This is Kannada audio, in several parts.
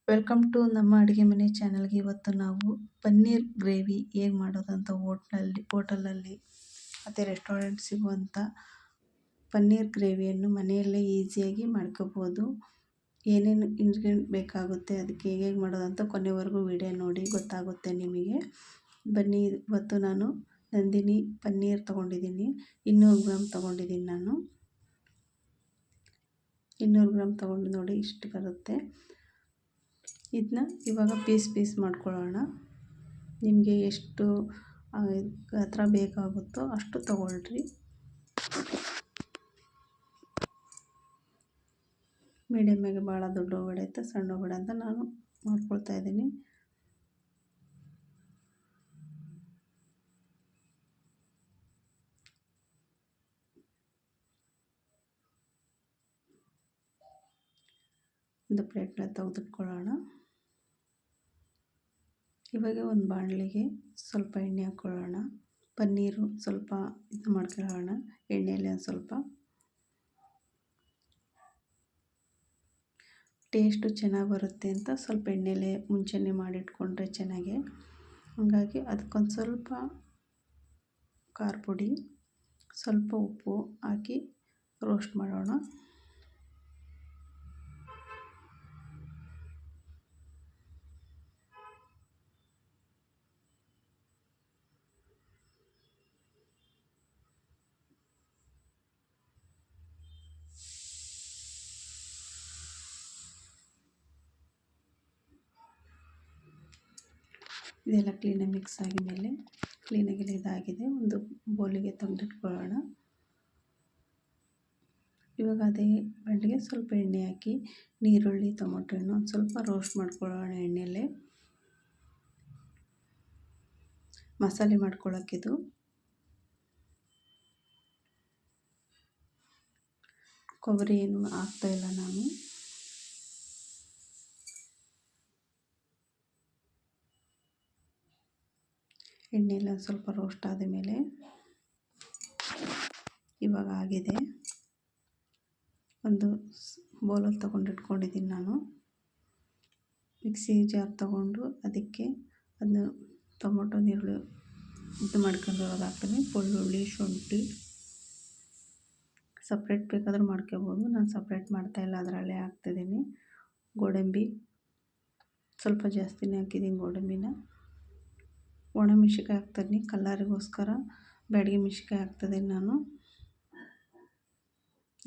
ವೆಲ್ಕಮ್ ಟು ನಮ್ಮ ಅಡುಗೆ ಮನೆ ಚಾನಲ್ಗೆ. ಇವತ್ತು ನಾವು ಪನ್ನೀರ್ ಗ್ರೇವಿ ಹೇಗೆ ಮಾಡೋದು ಅಂತ ಹೋಟೆಲಲ್ಲಿ ಮತ್ತು ರೆಸ್ಟೋರೆಂಟ್ ಸಿಗುವಂಥ ಪನ್ನೀರ್ ಗ್ರೇವಿಯನ್ನು ಮನೆಯಲ್ಲೇ ಈಸಿಯಾಗಿ ಮಾಡ್ಕೋಬೋದು. ಏನೇನು ಇಂಗ್ರೀಡಿಯೆಂಟ್ ಬೇಕಾಗುತ್ತೆ, ಅದಕ್ಕೆ ಹೇಗೆ ಮಾಡೋದು ಅಂತ ಕೊನೆವರೆಗೂ ವಿಡಿಯೋ ನೋಡಿ ಗೊತ್ತಾಗುತ್ತೆ ನಿಮಗೆ. ಬನ್ನಿ, ಇವತ್ತು ನಾನು ನಂದಿನಿ ಪನ್ನೀರ್ ತೊಗೊಂಡಿದ್ದೀನಿ. 200 ಗ್ರಾಮ್ ತೊಗೊಂಡಿದ್ದೀನಿ ನಾನು. 200 ಗ್ರಾಮ್ ತೊಗೊಂಡು ನೋಡಿ ಇಷ್ಟು ಬರುತ್ತೆ. ಇದನ್ನ ಇವಾಗ ಪೀಸ್ ಮಾಡ್ಕೊಳ್ಳೋಣ. ನಿಮಗೆ ಎಷ್ಟು ಗಾತ್ರ ಬೇಕಾಗುತ್ತೋ ಅಷ್ಟು ತೊಗೊಳ್ರಿ. ಮೀಡಿಯಮ್ಮಾಗಿ ಭಾಳ ದೊಡ್ಡ ಬೇಡ ಇತ್ತು, ಸಣ್ಣ ಬೇಡ ಅಂತ ನಾನು ಮಾಡ್ಕೊಳ್ತಾ ಇದ್ದೀನಿ. ಒಂದು ಪ್ಲೇಟ್ನ ತೆಗೆದಿಟ್ಕೊಳ್ಳೋಣ. ಇವಾಗ ಒಂದು ಬಾಣಲಿಗೆ ಸ್ವಲ್ಪ ಎಣ್ಣೆ ಹಾಕ್ಕೊಳ್ಳೋಣ. ಪನ್ನೀರು ಸ್ವಲ್ಪ ಇದು ಮಾಡ್ಕೊಳ್ಳೋಣ ಎಣ್ಣೆಯಲ್ಲಿ. ಒಂದು ಸ್ವಲ್ಪ ಟೇಸ್ಟು ಚೆನ್ನಾಗಿ ಬರುತ್ತೆ ಅಂತ ಸ್ವಲ್ಪ ಎಣ್ಣೆಲೆ ಮುಂಚೆನೇ ಮಾಡಿಟ್ಕೊಂಡ್ರೆ ಚೆನ್ನಾಗಿ. ಹಾಗಾಗಿ ಅದಕ್ಕೊಂದು ಸ್ವಲ್ಪ ಖಾರ ಪುಡಿ, ಸ್ವಲ್ಪ ಉಪ್ಪು ಹಾಕಿ ರೋಸ್ಟ್ ಮಾಡೋಣ. ಇದೆಲ್ಲ ಕ್ಲೀನಾಗಿ ಮಿಕ್ಸ್ ಆಗಿದ ಮೇಲೆ ಕ್ಲೀನಾಗಿ ಇದಾಗಿದೆ, ಒಂದು ಬೌಲಿಗೆ ತೆಗೆದಿಟ್ಕೊಳ್ಳೋಣ. ಇವಾಗ ಅದೇ ಬಾಣಲಿಗೆ ಸ್ವಲ್ಪ ಎಣ್ಣೆ ಹಾಕಿ ನೀರುಳ್ಳಿ, ಟೊಮೊಟೊ ಹಣ್ಣು ಒಂದು ಸ್ವಲ್ಪ ರೋಸ್ಟ್ ಮಾಡ್ಕೊಳ್ಳೋಣ ಎಣ್ಣೆಯಲ್ಲೇ. ಮಸಾಲೆ ಮಾಡ್ಕೊಳ್ಳೋಕ್ಕಿದು. ಕೊಬ್ಬರಿ ಏನು ಹಾಕ್ತಾಯಿಲ್ಲ ನಾನು. ಎಣ್ಣೆಲ್ಲ ಸ್ವಲ್ಪ ರೋಸ್ಟ್ ಆದ ಮೇಲೆ ಇವಾಗ ಆಗಿದೆ. ಒಂದು ಬೌಲಲ್ಲಿ ಇಟ್ಕೊಂಡಿದ್ದೀನಿ ನಾನು. ಮಿಕ್ಸಿ ಜಾರ್ ತೊಗೊಂಡು ಅದಕ್ಕೆ ಅದನ್ನ ಟೊಮೊಟೊ, ನೀರುಳ್ಳಿ ಇದು ಮಾಡ್ಕೊಂಡಿರೋದು ಹಾಕ್ತೀನಿ. ಬೆಳ್ಳುಳ್ಳಿ, ಶುಂಠಿ ಸಪ್ರೇಟ್ ಬೇಕಾದರೂ ಮಾಡ್ಕೋಬೋದು. ನಾನು ಸಪ್ರೇಟ್ ಮಾಡ್ತಾಯಿಲ್ಲ, ಅದರಲ್ಲೇ ಹಾಕ್ತಿದ್ದೀನಿ. ಗೋಡಂಬಿ ಸ್ವಲ್ಪ ಜಾಸ್ತಿನೇ ಹಾಕಿದ್ದೀನಿ ಗೋಡಂಬಿನ. ಒಣಮೆಣಸಿನ್ಕಾಯಿ ಹಾಕ್ತಿದ್ದೀನಿ ಕಲರಿಗೋಸ್ಕರ. ಬ್ಯಾಡಗಿ ಮೆಣಸಿನ್ಕಾಯಿ ಹಾಕ್ತಿದ್ದೀನಿ ನಾನು.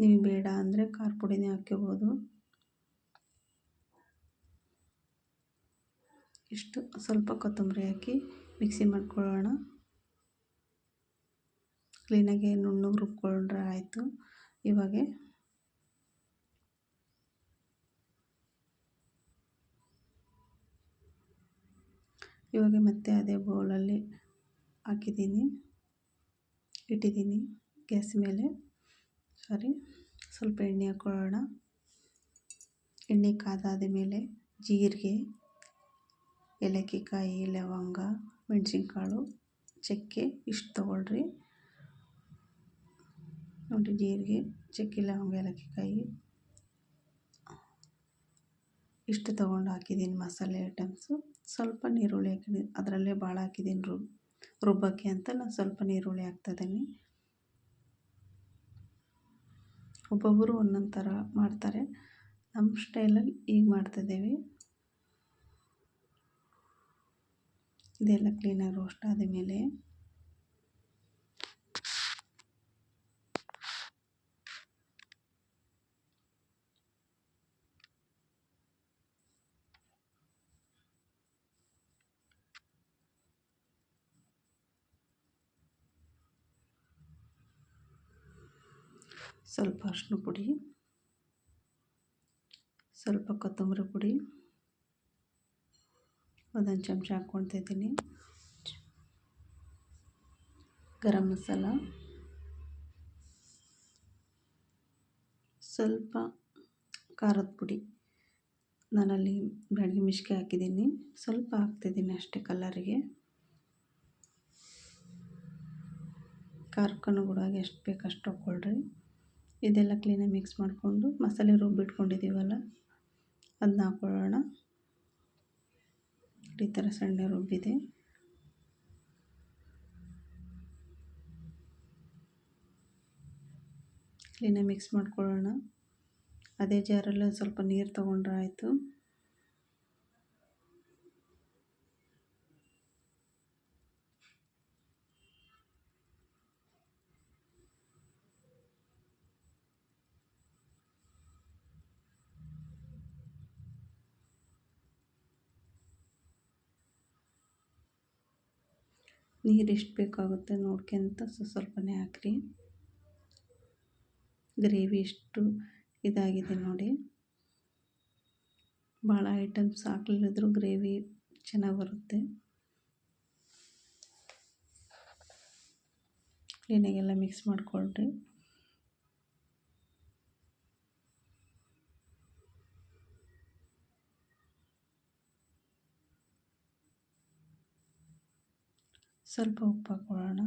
ನೀವು ಬೇಡ ಅಂದರೆ ಖಾರ ಪುಡಿನೇ ಹಾಕ್ಕೋಬೋದು. ಇಷ್ಟು ಸ್ವಲ್ಪ ಕೊತ್ತಂಬರಿ ಹಾಕಿ ಮಿಕ್ಸಿ ಮಾಡ್ಕೊಳ್ಳೋಣ. ಕ್ಲೀನಾಗಿ ನುಣ್ಣಗೆ ರುಬ್ಕೊಂಡ್ರೆ ಆಯಿತು. ಇವಾಗ ಮತ್ತೆ ಅದೇ ಬೌಲಲ್ಲಿ ಇಟ್ಟಿದ್ದೀನಿ ಗ್ಯಾಸ್ ಮೇಲೆ. ಸ್ವಲ್ಪ ಎಣ್ಣೆ ಹಾಕ್ಕೊಳ್ಳೋಣ. ಎಣ್ಣೆ ಕಾದಾದ ಮೇಲೆ ಜೀರಿಗೆ, ಏಲಕ್ಕಿಕಾಯಿ, ಲವಂಗ, ಮೆಣಸಿನಕಾಳು, ಚಕ್ಕೆ ಇಷ್ಟು ತೊಗೊಳ್ರಿ ನೋಡಿ. ಜೀರಿಗೆ, ಚಕ್ಕೆ, ಲವಂಗ, ಏಲಕ್ಕಿಕಾಯಿ ಇಷ್ಟು ತೊಗೊಂಡು ಹಾಕಿದ್ದೀನಿ ಮಸಾಲೆ ಐಟಮ್ಸು. ಸ್ವಲ್ಪ ನೀರುಳ್ಳಿ ಹಾಕಿದ್ದೀನಿ, ಅದರಲ್ಲೇ ಭಾಳ ಹಾಕಿದ್ದೀನಿ ರುಬ್ಬಕ್ಕೆ ಅಂತ ನಾನು ಸ್ವಲ್ಪ ನೀರುಳ್ಳಿ ಹಾಕ್ತಾಯಿದ್ದೀನಿ. ಒಬ್ಬೊಬ್ಬರು ಒಂದೊಂದು ಥರ ಮಾಡ್ತಾರೆ, ನಮ್ಮ ಸ್ಟೈಲಲ್ಲಿ ಈಗ ಮಾಡ್ತಾಯಿದ್ದೀವಿ. ಇದೆಲ್ಲ ಕ್ಲೀನಾಗಿ ರೋಸ್ಟ್ ಆದ ಮೇಲೆ ಸ್ವಲ್ಪ ಅರಿಶಿನ ಪುಡಿ, ಸ್ವಲ್ಪ ಕೊತ್ತಂಬರಿ ಪುಡಿ, ಒಂದೊಂದು ಚಮಚ ಹಾಕ್ಕೊಳ್ತಿದ್ದೀನಿ. ಗರಂ ಮಸಾಲ, ಸ್ವಲ್ಪ ಖಾರದ ಪುಡಿ. ನಾನಲ್ಲಿ ಬ್ಯಾಡಗಿ ಮೆಣಸಿನ್ಕಾಯಿ ಹಾಕಿದ್ದೀನಿ, ಸ್ವಲ್ಪ ಹಾಕ್ತಿದ್ದೀನಿ ಅಷ್ಟೇ ಕಲರಿಗೆ. ಖಾರಕ್ಕೂ ಕೂಡ ಎಷ್ಟು ಬೇಕು ಅಷ್ಟು ಹಾಕ್ಕೊಳ್ರಿ. ಇದೆಲ್ಲ ಕ್ಲೀನಾಗಿ ಮಿಕ್ಸ್ ಮಾಡಿಕೊಂಡು ಮಸಾಲೆ ರುಬ್ಬಿಟ್ಕೊಂಡಿದ್ದೀವಲ್ಲ ಅದನ್ನ ಹಾಕ್ಕೊಳ್ಳೋಣ. ನೋಡಿ ಈ ಥರ ಸಣ್ಣ ರುಬ್ಬಿದೆ. ಕ್ಲೀನಾಗಿ ಮಿಕ್ಸ್ ಮಾಡ್ಕೊಳ್ಳೋಣ. ಅದೇ ಜಾರಲ್ಲಿ ಒಂದು ಸ್ವಲ್ಪ ನೀರು ತೊಗೊಂಡ್ರೆ ಆಯಿತು. ನೀರು ಎಷ್ಟು ಬೇಕಾಗುತ್ತೆ ನೋಡ್ಕೊಂತ ಸ್ವಲ್ಪನೇ ಹಾಕ್ರಿ. ಗ್ರೇವಿ ಎಷ್ಟು ಇದಾಗಿದೆ ನೋಡಿ. ಭಾಳ ಐಟಮ್ಸ್ ಹಾಕ್ಲಿಲ್ಲದ್ರೂ ಗ್ರೇವಿ ಚೆನ್ನಾಗಿ ಬರುತ್ತೆ. ಕ್ಲೀನಾಗೆಲ್ಲ ಮಿಕ್ಸ್ ಮಾಡಿಕೊಳ್ರಿ. ಸ್ವಲ್ಪ ಉಪ್ಪು ಹಾಕ್ಕೊಳ್ಳೋಣ.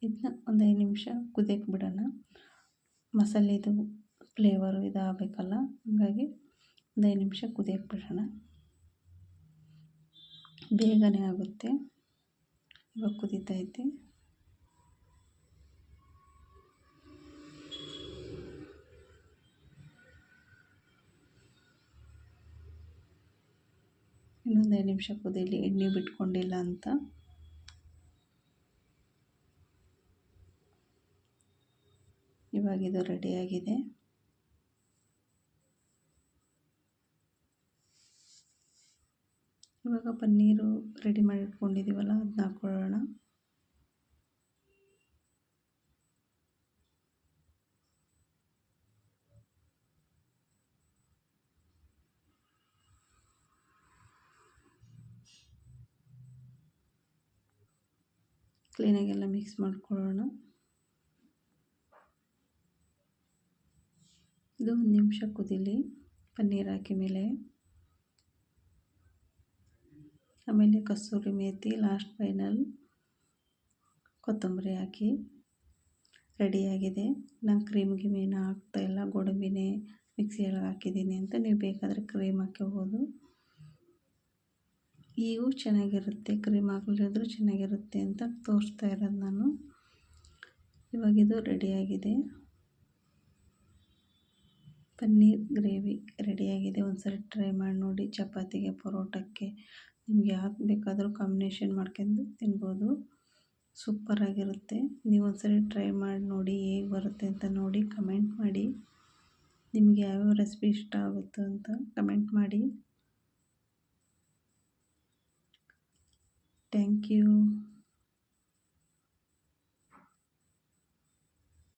ಇದನ್ನ ಒಂದು 5 ನಿಮಿಷ ಕುದಿಯಕ್ಕೆ ಬಿಡೋಣ. ಮಸಾಲೆದು ಫ್ಲೇವರು ಇದಾಗಬೇಕಲ್ಲ, ಹಾಗಾಗಿ ಒಂದು 5 ನಿಮಿಷ ಕುದಿಯಕ್ಕೆ ಬಿಡೋಣ. ಬೇಗನೆ ಆಗುತ್ತೆ. ಇವಾಗ ಕುದೀತೈತೆ. ಇನ್ನೊಂದು 5 ನಿಮಿಷ ಕುದೀಲಿ, ಎಣ್ಣೆ ಬಿಟ್ಕೊಂಡಿಲ್ಲ ಅಂತ. ಇವಾಗ ಇದು ರೆಡಿಯಾಗಿದೆ. ಇವಾಗ ಪನ್ನೀರು ರೆಡಿ ಮಾಡಿ ಇಟ್ಕೊಂಡಿದ್ದೀವಲ್ಲ, ಅದನ್ನ ಹಾಕ್ಕೊಳ್ಳೋಣ. ಕ್ಲೀನಾಗೆಲ್ಲ ಮಿಕ್ಸ್ ಮಾಡ್ಕೊಳ್ಳೋಣ. ಇದು 1 ನಿಮಿಷ ಕುದೀಲಿ ಪನ್ನೀರ್ ಹಾಕಿ ಮೇಲೆ. ಆಮೇಲೆ ಕಸೂರಿ ಮೇಥಿ, ಲಾಸ್ಟ್ ಫೈನಲ್ ಕೊತ್ತಂಬರಿ ಹಾಕಿ ರೆಡಿಯಾಗಿದೆ. ನಾನು ಕ್ರೀಮ್ ಗಿಮೇನ ಹಾಕ್ತಾಯಿಲ್ಲ, ಗೋಡಂಬಿನೇ ಮಿಕ್ಸಿಯಲ್ಲಿ ಹಾಕಿದ್ದೀನಿ ಅಂತ. ನೀವು ಬೇಕಾದರೆ ಕ್ರೀಮ್ ಹಾಕ್ಕೋಬೋದು. ಇವು ಚೆನ್ನಾಗಿರುತ್ತೆ, ಕ್ರೀಮ್ ಹಾಕಲಿದ್ರೂ ಚೆನ್ನಾಗಿರುತ್ತೆ ಅಂತ ತೋರಿಸ್ತಾ ಇರೋದು ನಾನು. ಇವಾಗಿದು ರೆಡಿಯಾಗಿದೆ. ಪನ್ನೀರ್ ಗ್ರೇವಿ ರೆಡಿಯಾಗಿದೆ. ಒಂದ್ಸರಿ ಟ್ರೈ ಮಾಡಿ ನೋಡಿ. ಚಪಾತಿಗೆ, ಪರೋಟಕ್ಕೆ, ನಿಮ್ಗೆ ಯಾಕೆ ಬೇಕಾದರೂ ಕಾಂಬಿನೇಷನ್ ಮಾಡ್ಕೊಂಡು ತಿನ್ಬೋದು. ಸೂಪರಾಗಿರುತ್ತೆ. ನೀವು ಒಂದ್ಸರಿ ಟ್ರೈ ಮಾಡಿ ನೋಡಿ, ಹೇಗೆ ಬರುತ್ತೆ ಅಂತ ನೋಡಿ ಕಮೆಂಟ್ ಮಾಡಿ. ನಿಮಗೆ ಯಾವ್ಯಾವ ರೆಸಿಪಿ ಇಷ್ಟ ಆಗುತ್ತೋ ಅಂತ ಕಮೆಂಟ್ ಮಾಡಿ. Thank you.